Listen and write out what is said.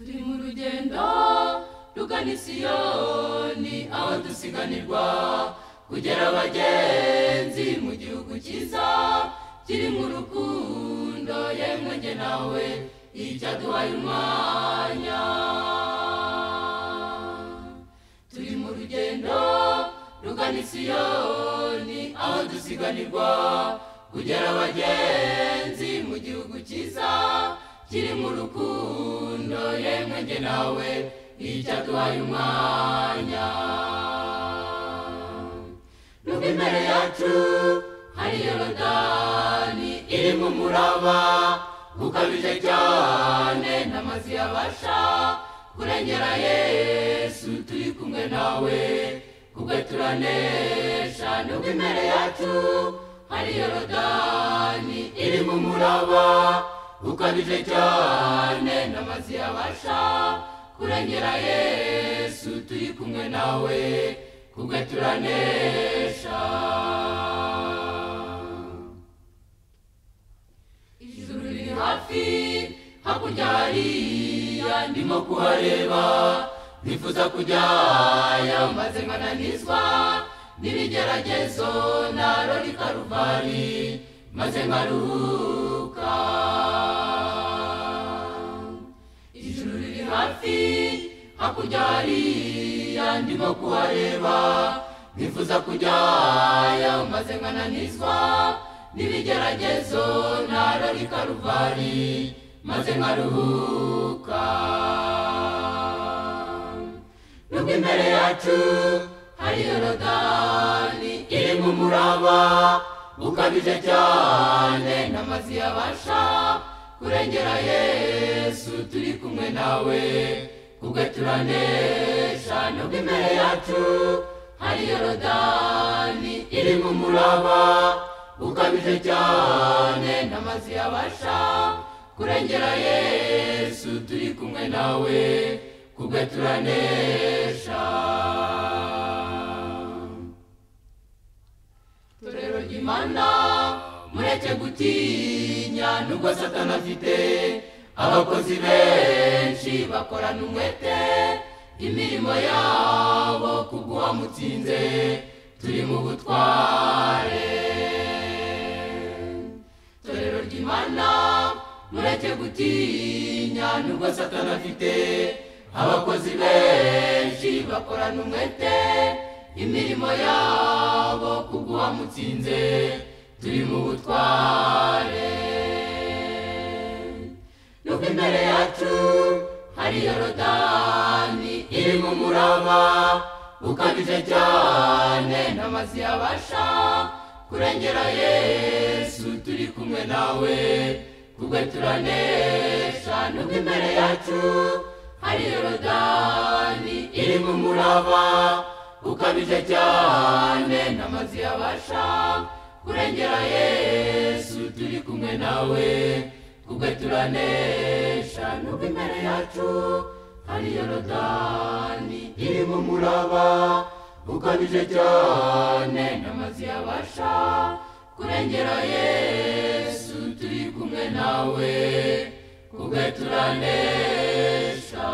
turi mu rugendo rugana Siyoni aho dusiganirwa kugera abagenzi mu gihugu cyiza kiri mu rukundo yemwe nge nawe icyaduhaye umwanya. Turi mu rugendo rugana Siyoni aho dusiganirwa kugera abagenzi mu gihugu cyiza kiri mu rukundo yemwe nge nawe icyaduhaye umwanya. Nubwo imbere yacu hari Yorodani irimo umuraba ukabije cyane n'amazi yabasha kurengera Yesu, turi kumwe nawe kubwe turanesha. Nubwo imbere yacu hari Yorodani irimo umuraba ukabije cyane n'amazi yabasha kurengera Yesu, turi kumwe nawe kubwe turanesha. Ijuru riri hafi hakurya hariya ndimo kuhareba, nifuza kujyayo maze nkananizwa n'ibigeragezo naro Karuvari maze nkaruhuka. Ijuru riri hafi hakurya hariya ndimo kuhareba, nifuza kujyayo maze nkananizwa n'ibigeragezo naro Karuvari maze nkaruhuka. Nubwo imbere yacu hari Yorodani irimo umuraba ukabije cyane n'amazi yabasha kurengera Yesu, turi kumwe nawe kubwe turanesha. Nubwo imbere yacu hari Yorodani irimo umuraba ukabije cyane n'amazi yabasha kurengera Yesu, turi kumwe nawe kubwe turanesha. Torero ry'Imana mureke gutinya, nubwo Satani afite abakozi benshi bakorana umwete imirimo yabo kubw'uwamutsinze, turi mu butware. Torero ry'Imana mureke gutinya, nubwo Satani afite abakozi benshi bakorana umwete imirimo yabo kubw'uwamutsinze, turi mu butware. Nubwo imbere yacu hari Yorodani irimo umuraba ukabije cyane n'amazi yabasha kurengera Yesu, turi kumwe nawe kubwe turanesha. Nubwo imbere yacu hari Yorodani irimo umuraba ukabije cyane n'amazi yabasha kurengera Yesu, turi kumwe nawe kubwe turanesha. Nubwo imbere yacu hari Yorodani irimo umuraba ukabije cyane n'amazi yabasha kurengera Yesu, turi kumwe nawe kubwe turanesha.